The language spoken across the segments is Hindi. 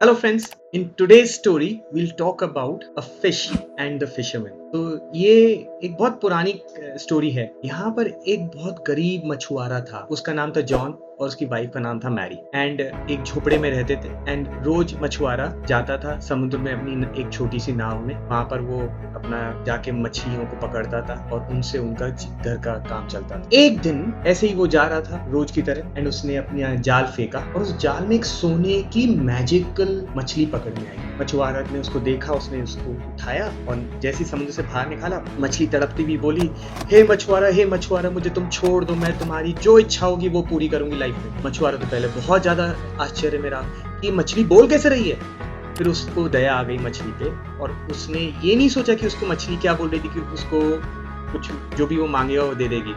Hello friends, in today's story we'll talk about a fish and the fisherman. तो ये एक बहुत पुरानी स्टोरी है। यहाँ पर एक बहुत गरीब मछुआरा था, उसका नाम था जॉन और उसकी वाइफ का नाम था मैरी एंड एक झोपड़े में रहते थे एंड रोज मछुआरा जाता था समुद्र में अपनी एक छोटी सी नाव में। वहां पर वो अपना जाके मछलियों को pकड़ता था और उनसे उनका घर का काम चलता था। एक दिन ऐसे ही वो जा रहा था रोज की तरह एंड उसने अपना जाल फेंका और उस जाल में एक सोने की मैजिकल मछली पकड़ में आई। मछुआरा ने उसको देखा, उसने उसको उठाया और जैसे समुद्र से बाहर निकाला, मछली तड़पती हुई बोली, हे मछुआरा मुझे तुम छोड़ दो, मैं तुम्हारी जो इच्छा होगी वो पूरी करूंगी लाइफ में। मछुआरा तो पहले बहुत ज्यादा आश्चर्य में रहा कि मछली बोल कैसे रही है। फिर उसको दया आ गई मछली पे और उसने ये नहीं सोचा कि उसको मछली क्या बोल रही थी कि उसको कुछ जो भी वो मांगेगा वो दे देगी।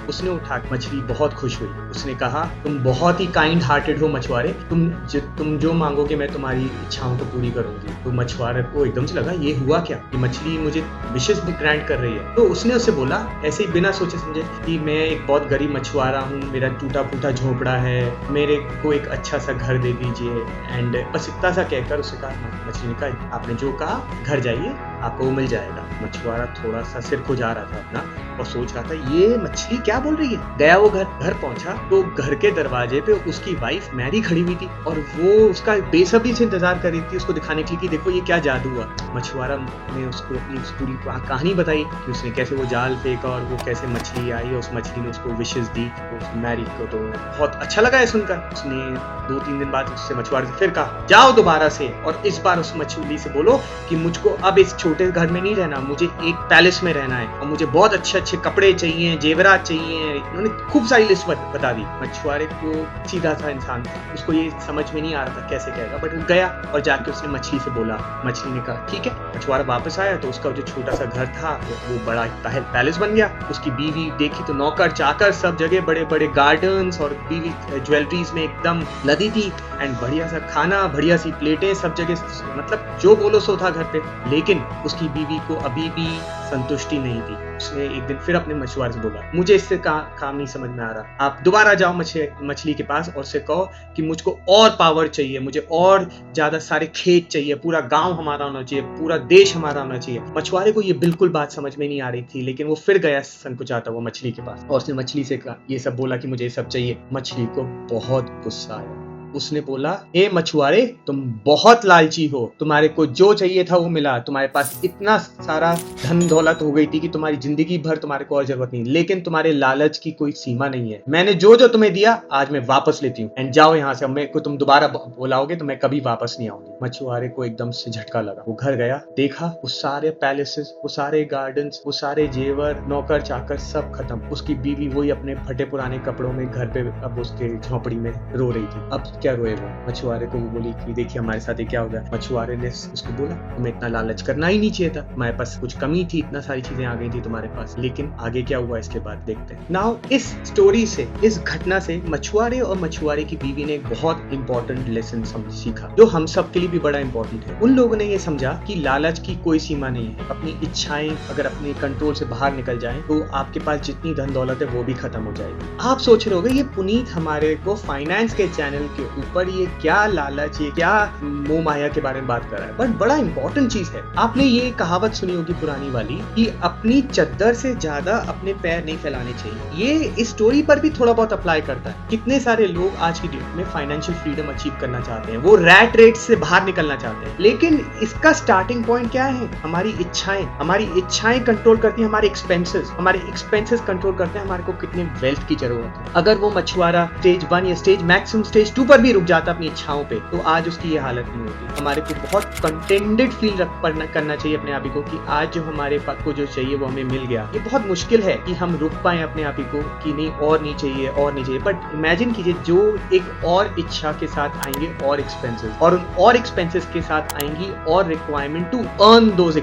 उसने उठा, मछली बहुत खुश हुई। उसने कहा, तुम बहुत ही काइंड हार्टेड हो मछुआरे, तुम जो मांगोगे मैं तुम्हारी इच्छाओं को पूरी करूंगी। तो मछुआरे को एकदम से लगा ये हुआ क्या, ये मछली मुझे विशेष ग्रांट कर रही है। तो उसने उससे बोला ऐसे ही बिना सोचे समझे कि मैं एक बहुत गरीब मछुआरा हूँ, मेरा टूटा फूटा झोपड़ा है, मेरे को एक अच्छा सा घर दे दीजिए। एंड बस इतना सा कहकर उससे कहा, मछली ने कहा आपने जो कहा घर जाइए आपको मिल जाएगा। मछुआरा थोड़ा सा सिर खुजा रहा था अपना और सोच रहा था ये मछली क्या बोल रही है। गया वो घर पहुंचा तो घर के दरवाजे पे उसकी वाइफ मैरी खड़ी हुई थी और वो उसका बेसब्री से इंतजार कर रही थी उसको दिखाने के लिए कि देखो ये क्या जादू हुआ। मछुआरा ने उसको अपनी पूरी कहानी बताई कि उसने कैसे वो जाल फेंका और वो कैसे मछली आई और उस मछली ने उसको विशेष दी। तो मैरी को तो बहुत अच्छा लगा है सुनकर। उसने 2-3 दिन बाद उससे मछुआरे से फिर कहा, जाओ दोबारा से और इस बार उस मछली से बोलो कि मुझको अब इस छोटे घर में नहीं रहना, मुझे एक पैलेस में रहना है और मुझे बहुत अच्छे अच्छे कपड़े चाहिए, जेवरात चाहिए। उन्होंने खूब सारी लिस्ट बता दी। मछुआरे को सीधा सा इंसान था, उसको ये समझ में नहीं आ रहा था कैसे कहेगा, बट वो गया और जाके उसने मछली से बोला। मछली ने कहा ठीक है। मछुआरा वापस आया तो उसका जो छोटा सा घर था वो बड़ा पैलेस बन गया। उसकी बीवी देखी तो नौकर चाकर सब जगह, बड़े बड़े गार्डन्स और बीवी ज्वेलरीज में एकदम लदी थी एंड बढ़िया सा खाना, बढ़िया सी प्लेटें सब जगह, मतलब जो बोलो सो था घर पे। लेकिन उसकी बीवी को अभी भी संतुष्टि नहीं थी। उसने एक दिन फिर अपने मछुआरे से बोला, मुझे इससे काम नहीं समझ में आ रहा, आप दोबारा जाओ मछली के पास और से कहो कि मुझको और पावर चाहिए, मुझे और ज्यादा सारे खेत चाहिए, पूरा गांव हमारा होना चाहिए, पूरा देश हमारा होना चाहिए। मछुआरे को ये बिल्कुल बात समझ में नहीं आ रही थी, लेकिन वो फिर गया संकुचाता हुआ मछली के पास और उसने मछली से कहा, ये सब बोला कि मुझे ये सब चाहिए। मछली को बहुत गुस्सा आया। उसने बोला, ए मछुआरे तुम बहुत लालची हो, तुम्हारे को जो चाहिए था वो मिला, तुम्हारे पास इतना सारा धन दौलत हो गई थी कि तुम्हारी जिंदगी भर तुम्हारे को और जरूरत नहीं, लेकिन तुम्हारे लालच की कोई सीमा नहीं है। मैंने जो जो तुम्हें दिया आज मैं वापस लेती हूँ एंड जाओ यहाँ से, मेरे को तुम दोबारा बुलाओगे तो मैं कभी वापस नहीं आऊंगी। मछुआरे को एकदम से झटका लगा। वो घर गया, देखा वो सारे पैलेसेस, वो सारे गार्डन्स, वो सारे जेवर, नौकर चाकर सब खत्म। उसकी बीवी वही अपने फटे पुराने कपड़ों में घर पे अब उसके झोपड़ी में रो रही थी। अब क्या रोए वो। मछुआरे को वो बोली कि देखिए हमारे साथ ये क्या हो गया। मछुआरे ने उसको बोला, तुम्हें इतना लालच करना ही नहीं चाहिए था, हमारे पास कुछ कमी थी, इतना सारी चीजें आ गई थी तुम्हारे पास, लेकिन आगे क्या हुआ इसके बाद देखते हैं। नाउ इस स्टोरी से, इस घटना से मछुआरे और मछुआरे की बीवी ने एक बहुत इंपॉर्टेंट लेसन सीखा जो हम सब के लिए भी बड़ा इंपॉर्टेंट है। उन लोगों ने ये समझा कि लालच की कोई सीमा नहीं है। अपनी इच्छाएं अगर अपने कंट्रोल से बाहर निकल जाएं तो आपके पास जितनी धन दौलत है वो भी खत्म हो जाएगी। आप सोच रहे होगे ये पुनीत हमारे को फाइनेंस के चैनल के ऊपर ये क्या लालच, ये क्या मोह माया के बारे में बात कर रहा है, बट बड़ा इंपॉर्टेंट चीज है। आपने ये कहावत सुनी होगी पुरानी वाली कि अपनी चद्दर से ज्यादा अपने पैर नहीं फैलाने चाहिए। ये इस स्टोरी पर भी थोड़ा बहुत अप्लाई करता है। कितने सारे लोग आज की डेट में फाइनेंशियल फ्रीडम अचीव करना चाहते हैं, वो रैट रेस से बाहर निकलना चाहते हैं, लेकिन इसका स्टार्टिंग पॉइंट क्या है? हमारी इच्छाएं। हमारी इच्छाएं कंट्रोल करती है हमारे एक्सपेंसेस, हमारे एक्सपेंसेस कंट्रोल करते हैं हमारे को कितने वेल्थ की जरूरत है। अगर वो मछुआरा स्टेज 1 या मैक्सिमम स्टेज 2 पर भी रुक जाता अपनी इच्छाओं पे तो आज उसकी ये हालत नहीं होती। हमारे को बहुत कंटेंटेड फील करना चाहिए अपने आप को कि आज जो हमारे पास को जो चाहिए वो हमें मिल गया। ये बहुत मुश्किल है कि हम रुक पाए अपने आप को कि नहीं और नहीं चाहिए और नहीं चाहिए, बट इमेजिन कीजिए जो एक और इच्छा के साथ आएंगे और एक्सपेंसेस, और उन और एक्सपेंसेस के साथ आएंगी और requirement to earn those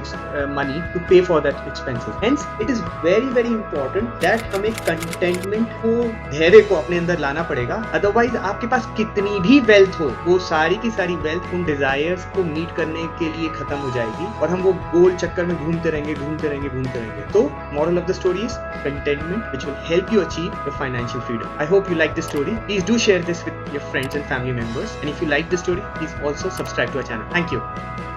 money to pay for that expenses. Hence it is very very important that हमें कंटेंटमेंट को, धैर्य को अपने अंदर लाना पड़ेगा। अदरवाइज आपके पास कितने जितनी भी वेल्थ हो वो सारी की सारी वेल्थ उन डिजायर्स को मीट करने के लिए खत्म हो जाएगी और हम वो गोल चक्कर में घूमते रहेंगे। तो moral of the story is contentment, which will help you achieve your financial freedom. I hope you like this story. Please do share this with your friends and family members, and if you like this story, please also subscribe to our channel. Thank you.